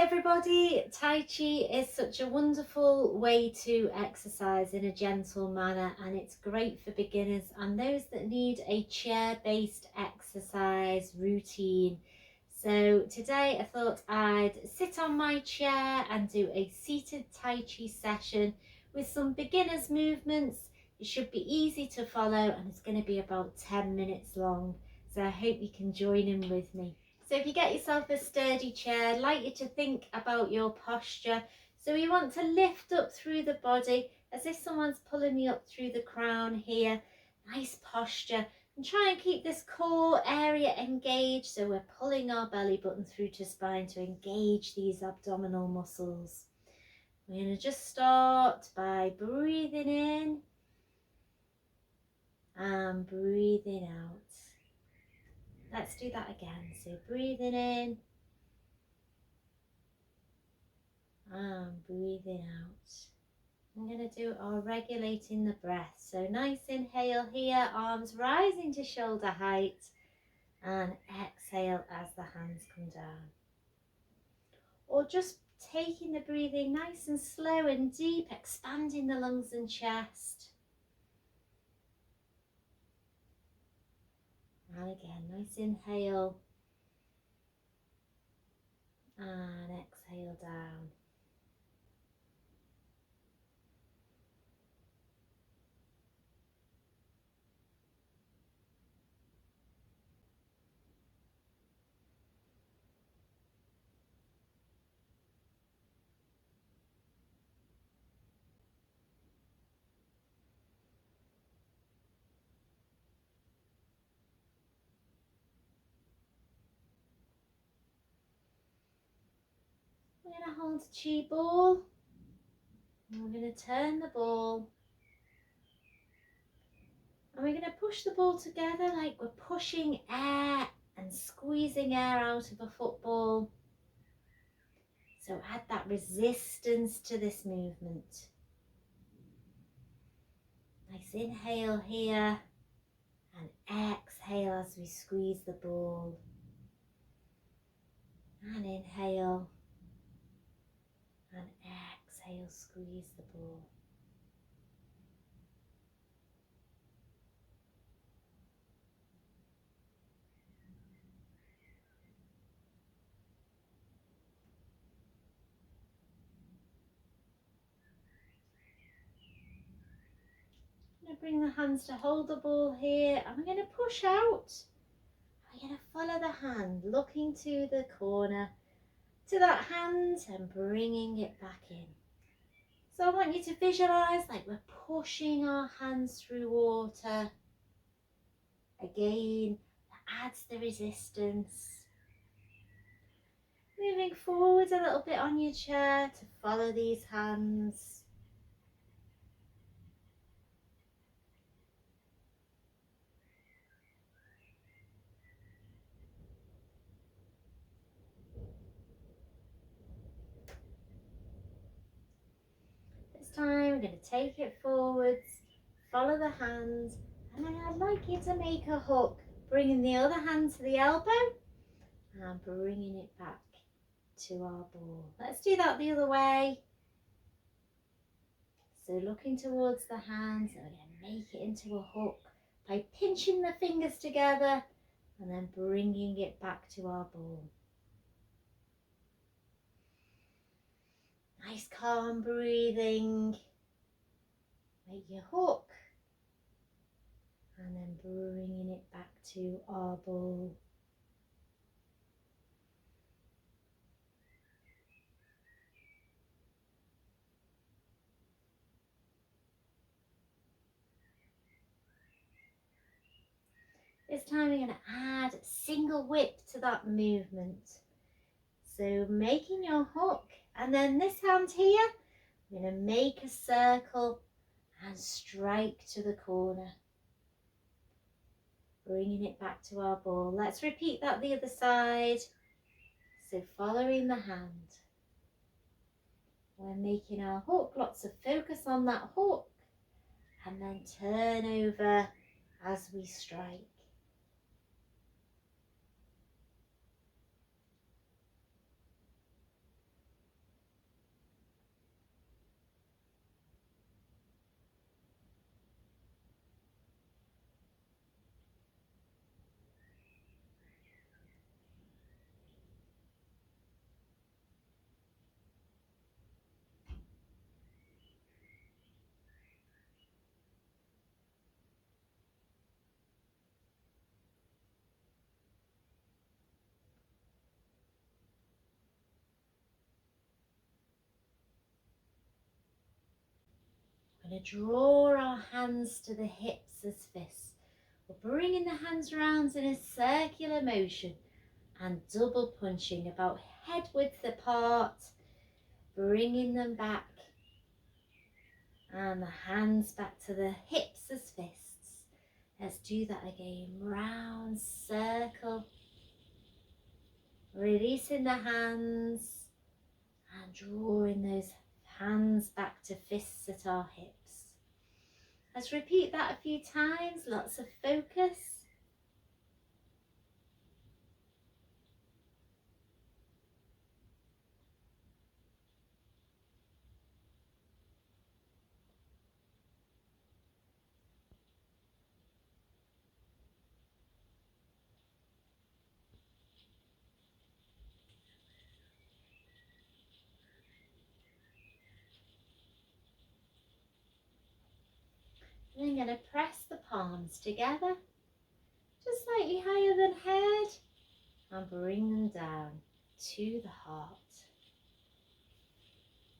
everybody, Tai Chi is such a wonderful way to exercise in a gentle manner, and it's great for beginners and those that need a chair-based exercise routine. So today I thought I'd sit on my chair and do a seated Tai Chi session with some beginners movements. It should be easy to follow and it's going to be about 10 minutes long. So I hope you can join in with me. So if you get yourself a sturdy chair, I'd like you to think about your posture. So you want to lift up through the body as if someone's pulling me up through the crown here. Nice posture. And try and keep this core area engaged. So we're pulling our belly button through to spine to engage these abdominal muscles. We're going to just start by breathing in and breathing out. Let's do that again. So breathing in and breathing out. I'm going to do our regulating the breath. So nice inhale here, arms rising to shoulder height, and exhale as the hands come down. Or just taking the breathing nice and slow and deep, expanding the lungs and chest. And again, nice inhale and exhale down. We're going to hold the chi ball. And we're going to turn the ball. And we're going to push the ball together like we're pushing air and squeezing air out of a football. So add that resistance to this movement. Nice inhale here and exhale as we squeeze the ball. And inhale and exhale, squeeze the ball. I'm going to bring the hands to hold the ball here, and we're going to push out. We're going to follow the hand, looking to the corner, to that hand and bringing it back in. So I want you to visualize like we're pushing our hands through water. Again, that adds the resistance. Moving forward a little bit on your chair to follow these hands. This time we're going to take it forwards, follow the hands, and then I'd like you to make a hook, bringing the other hand to the elbow and bringing it back to our ball. Let's do that the other way. So looking towards the hands, and we're going to make it into a hook by pinching the fingers together and then bringing it back to our ball. Nice calm breathing. Make your hook and then bringing it back to our ball. This time we're going to add a single whip to that movement. So making your hook, and then this hand here, we're going to make a circle and strike to the corner. Bringing it back to our ball. Let's repeat that the other side. So following the hand. We're making our hook, lots of focus on that hook, and then turn over as we strike. going to draw our hands to the hips as fists. We're bringing the hands round in a circular motion and double punching about head width apart, bringing them back, and the hands back to the hips as fists. Let's do that again. Round circle, releasing the hands and drawing those hands back to fists at our hips. Let's repeat that a few times, lots of focus. And I'm going to press the palms together, just slightly higher than head, and bring them down to the heart.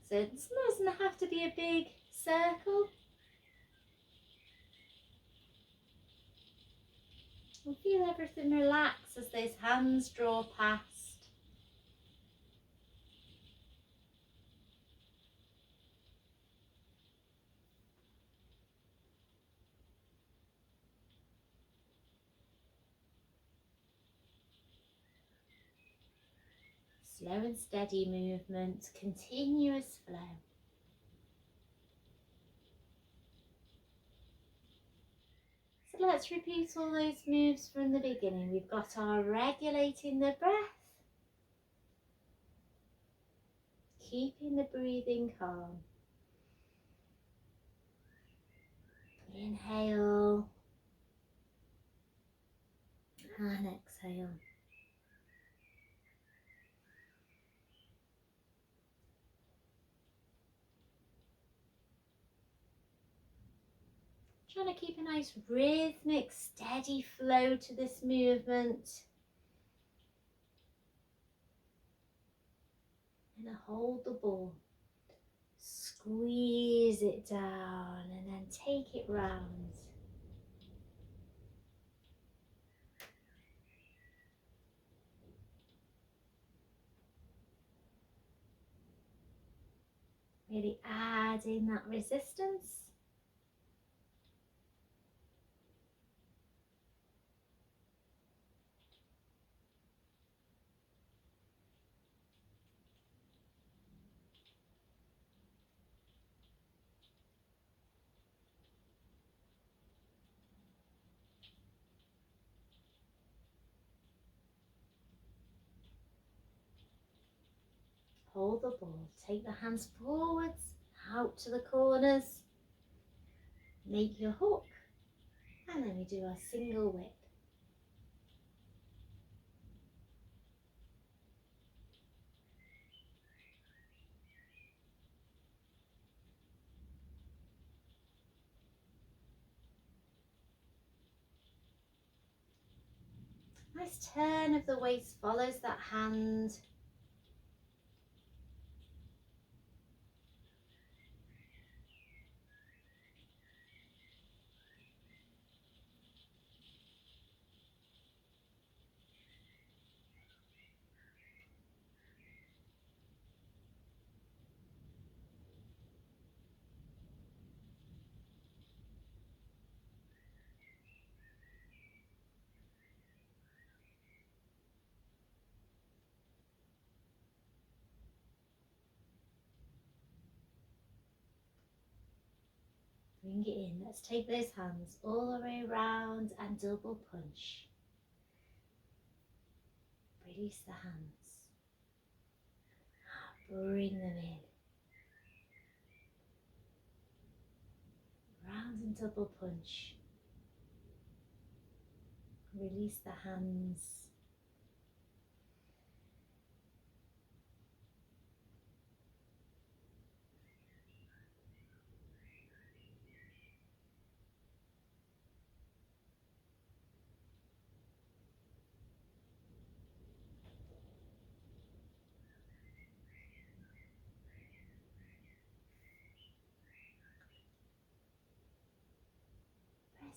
So it doesn't have to be a big circle. And feel everything relax as those hands draw past. Slow and steady movement, continuous flow. So let's repeat all those moves from the beginning. We've got our regulating the breath, keeping the breathing calm. Inhale and exhale. Trying to keep a nice rhythmic, steady flow to this movement. And hold the ball. Squeeze it down and then take it round. Really add in that resistance. Hold the ball. Take the hands forwards, out to the corners. Make your hook. And then we do our single whip. Nice turn of the waist follows that hand. Bring it in. Let's take those hands all the way around and double punch. Release the hands. Bring them in. Round and double punch. Release the hands.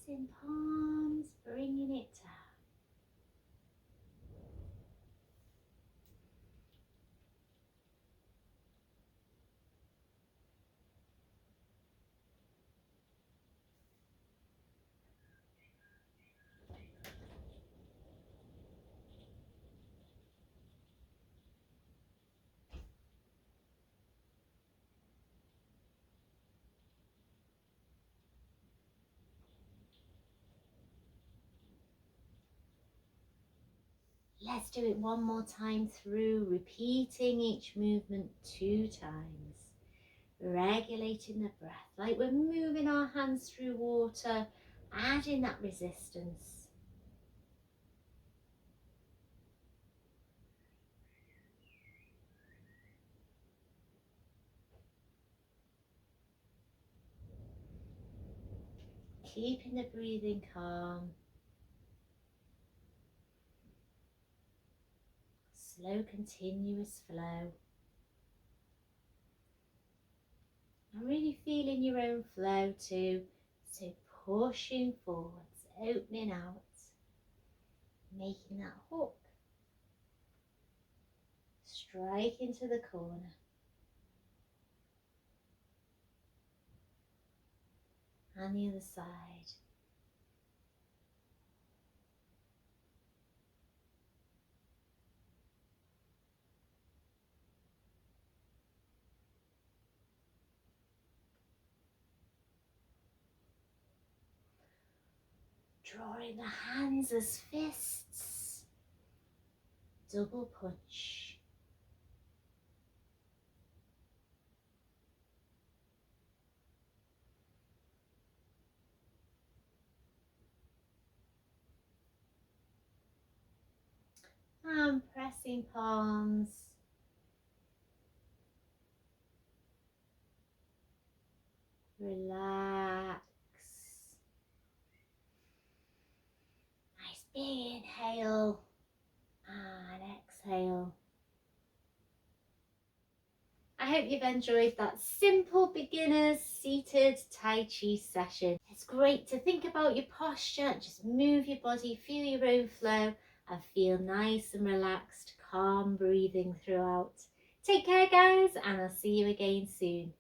pressing palms, bringing it down. Let's do it one more time through, repeating each movement 2 times. Regulating the breath, like we're moving our hands through water, adding that resistance. Keeping the breathing calm. Slow, continuous flow. And really feeling your own flow too. So pushing forwards, opening out, making that hook. Strike into the corner. And the other side. Drawing the hands as fists. Double punch. And pressing palms. Relax. Nice big inhale and exhale. I hope you've enjoyed that simple beginner's seated Tai Chi session. It's great to think about your posture, just move your body, feel your own flow and feel nice and relaxed, calm breathing throughout. Take care guys, and I'll see you again soon.